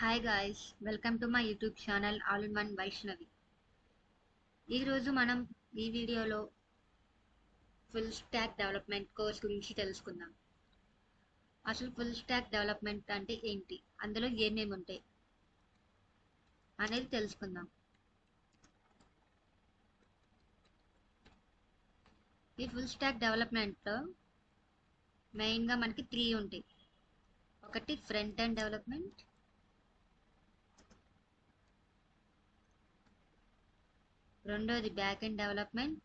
Hi guys, welcome to my YouTube channel all in one Vaishnavi. ఈరోజు మనం ఈ వీడియోలో ఫుల్ స్టాక్ డెవలప్మెంట్ కోర్స్ గురించి తెలుసుకుందాం. అసలు ఫుల్ స్టాక్ డెవలప్మెంట్ అంటే ఏంటి, అందులో ఏమేమి ఉంటాయి అనేది తెలుసుకుందాం. ఈ ఫుల్ స్టాక్ డెవలప్మెంట్లో మెయిన్గా మనకి 3 ఉంటాయి. ఒకటి ఫ్రంట్ ఎండ్ డెవలప్మెంట్, రెండోది back end development,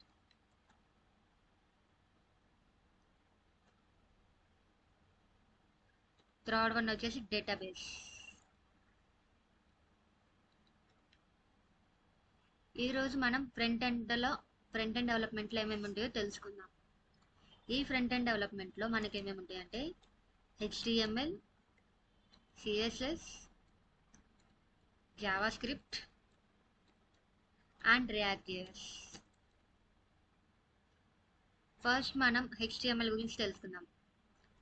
third one వచ్చేసి డేటాబేస్. ఈరోజు మనం ఫ్రంట్ ఎండ్ డెవలప్మెంట్లో ఏమేమి ఉంటాయో తెలుసుకుందాం. ఈ ఫ్రంట్ ఎండ్ డెవలప్మెంట్లో మనకి ఏమేమి ఉంటాయి అంటే HTML, CSS, JavaScript and React.js. First మనం HTML గురించి తెలుసుకుందాం.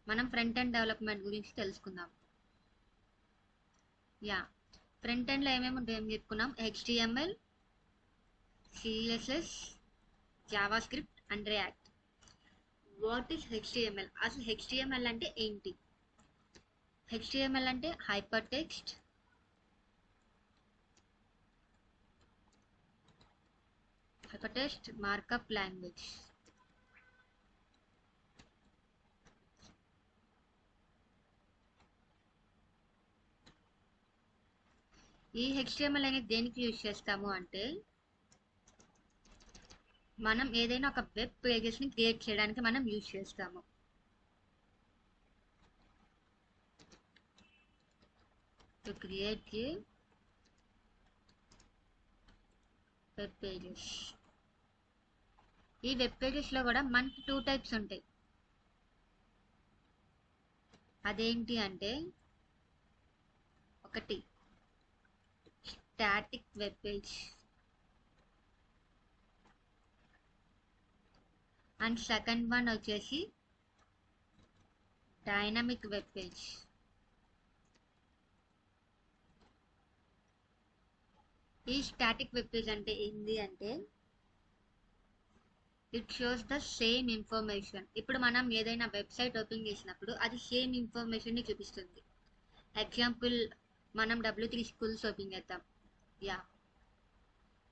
మనం ఫ్రంట్ ఎండ్ డెవలప్మెంట్ గురించి తెలుసుకుందాం. ఫ్రంట్ ఎండ్లో ఏమేమి ఉంటాయో చెప్పుకున్నాం. HTML, CSS, JavaScript and React. What is HTML? అసలు HTML అంటే ఏంటి? HTML అంటే హైపర్ టెక్స్ట్ మార్కప్ లాంగ్వేజ్. ఈ HTML అనేది దేనికి యూజ్ చేస్తాము అంటే మనం ఏదైనా ఒక వెబ్ పేజెస్ని క్రియేట్ చేయడానికి మనం యూజ్ చేస్తాము. To create a web pages. ఈ వెబ్ పేజెస్లో కూడా మనకి 2 టైప్స్ ఉంటాయి. అదేంటి అంటే ఒకటి static web page and second one వచ్చేసి డైనమిక్ వెబ్ పేజ్. ఈ స్టాటిక్ వెబ్ పేజ్ అంటే ఏంటి అంటే it shows the same information. ఇప్పుడు మనం ఏదైనా వెబ్సైట్ ఓపెన్ చేసినప్పుడు అది సేమ్ ఇన్ఫర్మేషన్ని చూపిస్తుంది. ఎగ్జాంపుల్, మనం W3 స్కూల్స్ ఓపెన్ చేద్దాం.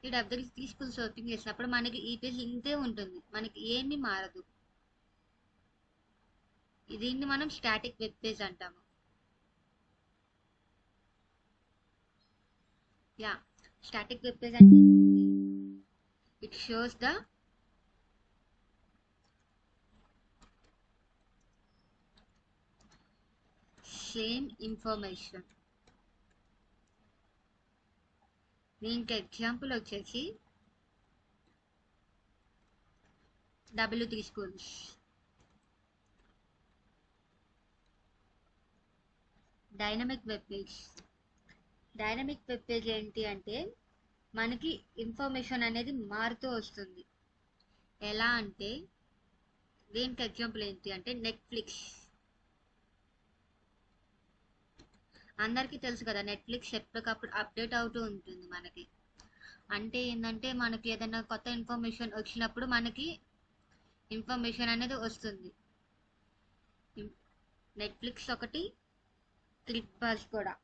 ఈ W3 స్కూల్స్ ఓపెన్ చేసినప్పుడు మనకి ఈ పేజ్ ఇంతే ఉంటుంది, మనకి ఏమీ మారదు. దీన్ని మనం స్టాటిక్ వెబ్ పేజ్ అంటాము. స్టాటిక్ వెబ్ పేజ్ అంటే it shows the same information. దీనికి ఎగ్జాంపుల్ వచ్చేసి W3 schools. Dynamic web page. Dynamic web page ఏంటి అంటే మనకి ఇన్ఫర్మేషన్ అనేది మారుతూ వస్తుంది. ఎలా అంటే దీనికి ఎగ్జాంపుల్ ఏంటి అంటే నెట్ఫ్లిక్స్. అందరికీ తెలుసు కదా, నెట్ఫ్లిక్స్ ఎప్పటికప్పుడు అప్డేట్ అవుతూ ఉంటుంది మనకి. అంటే ఏంటంటే మనకి ఏదైనా కొత్త ఇన్ఫర్మేషన్ వచ్చినప్పుడు మనకి ఇన్ఫర్మేషన్ అనేది వస్తుంది. నెట్ఫ్లిక్స్ ఒకటి, క్లిక్ బజ్ కూడా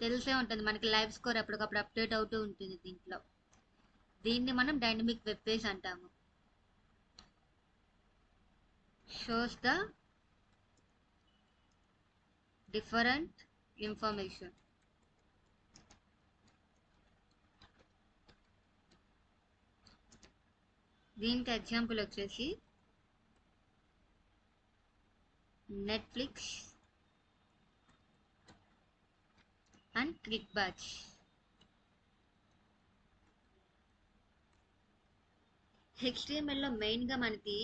తెలిసే ఉంటుంది మనకి. లైవ్ స్కోర్ ఎప్పటికప్పుడు అప్డేట్ అవుతూ ఉంటుంది దీంట్లో. దీన్ని మనం డైనమిక్ వెబ్ పేజ్ అంటాము. Shows the different information. దీనికి ఎగ్జాంపుల్ వచ్చేసి నెట్ఫ్లిక్స్ అండ్ క్లిక్ బజ్. HTMLలో మెయిన్గా మనకి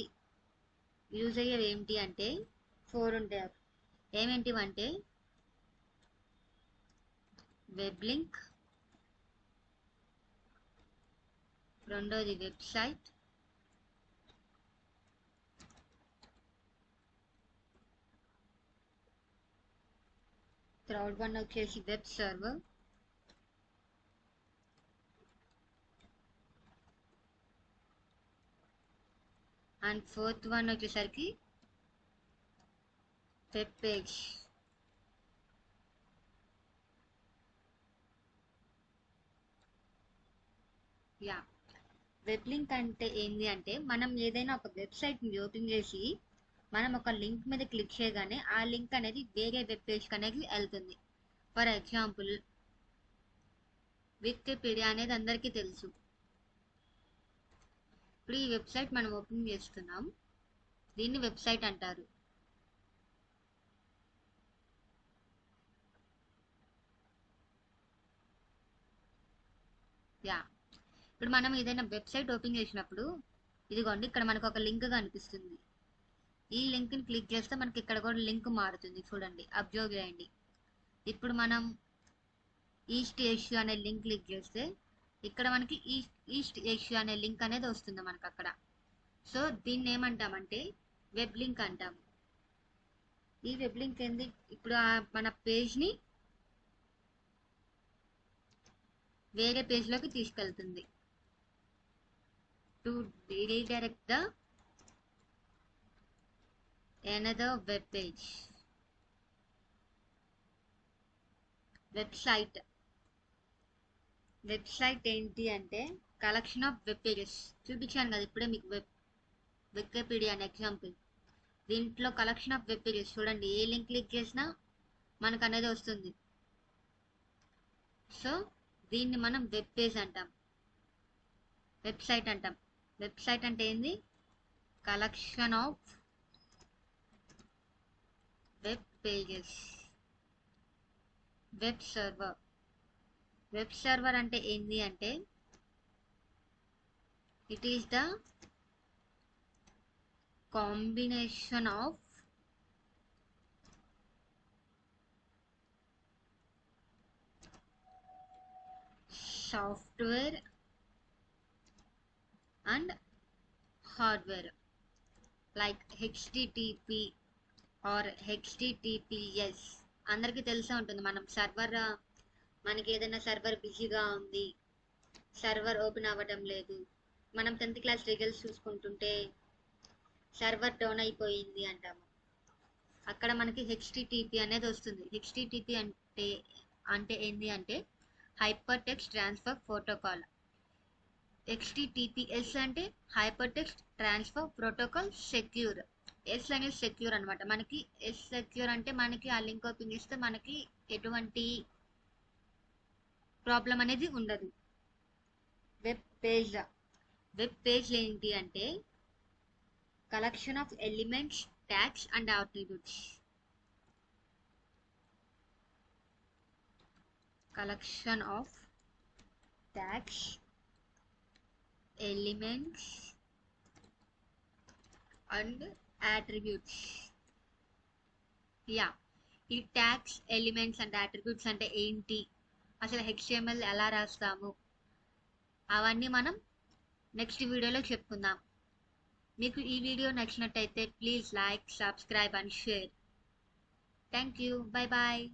యూజ్ అయ్యేవి ఏంటి అంటే 4 ఉంటాయి. ఏమేంటివంటే వెబ్ లింక్, రెండోది వెబ్సైట్, థర్డ్ వన్ వచ్చేసి web server, and fourth one వచ్చేసరికి web page. Yeah, web link అంటే ఏంటి అంటే మనం ఏదైనా ఒక వెబ్సైట్ని ఓపెన్ చేసి మనం ఒక లింక్ మీద క్లిక్ చేయగానే ఆ లింక్ అనేది వేరే వెబ్ పేజ్కి అనేది వెళ్తుంది. ఫర్ ఎగ్జాంపుల్ వికీపీడియా అనేది అందరికీ తెలుసు. ఇప్పుడు ఈ వెబ్సైట్ మనం ఓపెన్ చేస్తున్నాం, దీన్ని వెబ్సైట్ అంటారు. యా, ఇప్పుడు మనం ఏదైనా వెబ్సైట్ ఓపెన్ చేసినప్పుడు ఇదిగోండి ఇక్కడ మనకు ఒక లింక్ కనిపిస్తుంది. ఈ లింక్ని క్లిక్ చేస్తే మనకి ఇక్కడ కూడా లింక్ మారుతుంది. చూడండి, అబ్జర్వ్ చేయండి. ఇప్పుడు మనం ఈస్ట్ ఏషియా అనే లింక్ క్లిక్ చేస్తే ఇక్కడ మనకి ఈస్ట్ ఏషియా అనే లింక్ అనేది వస్తుంది మనకు అక్కడ. సో దీన్ని ఏమంటామంటే వెబ్ లింక్ అంటాము. ఈ వెబ్ లింక్ ఏంది, ఇప్పుడు మన పేజ్ని వేరే పేజ్లోకి తీసుకెళ్తుంది. To redirect the another web page. Website ఏంటి అంటే కలెక్షన్ ఆఫ్ వెబ్ పేజెస్. చూపించాను కదా ఇప్పుడే మీకు వికీపీడియా అనే ఎగ్జాంపుల్. దీంట్లో కలెక్షన్ ఆఫ్ వెబ్ పేజెస్ చూడండి, ఏ లింక్ క్లిక్ చేసినా మనకు అనేది వస్తుంది. సో దీన్ని మనం వెబ్ పేజ్ అంటాం, వెబ్సైట్ అంటాం. వెబ్సైట్ అంటే ఏంది, collection of web pages. Web server అంటే ఏంది అంటే it is the combination of software and hardware like HTTP or HTTPS. అందరికీ తెలిసే ఉంటుంది. మనకి ఏదైనా సర్వర్ బిజీగా ఉంది, సర్వర్ ఓపెన్ అవ్వడం లేదు, మనం 10th క్లాస్ రిజల్ట్స్ చూసుకుంటుంటే సర్వర్ డౌన్ అయిపోయింది అంటాము. అక్కడ మనకి హెచ్టిటిపి అనేది వస్తుంది. హెచ్టిటిపి అంటే ఏంటి అంటే hyper text transfer protocol. HTTPS అంటే hyper text transfer protocol secure. S అనేది సెక్యూర్ అనమాట. మనకి ఎస్ సెక్యూర్ అంటే మనకి ఆ లింక్ ఓపెన్ చేస్తే మనకి ఎటువంటి ప్రాబ్లం అనేది ఉండదు. వెబ్ పేజ్ ఏంటి అంటే collection of elements, tags and attributes. Collection of tags, elements and attributes. Yeah, ఈ ట్యాగ్స్, ఎలిమెంట్స్ అండ్ అట్రిబ్యూట్స్ అంటే ఏంటి, అసలు HTML ఎలా రాస్తాము, అవన్నీ మనం నెక్స్ట్ వీడియోలో చెప్పుకుందాం. మీకు ఈ వీడియో నచ్చినట్టయితే please like, subscribe and share. Thank you. Bye bye.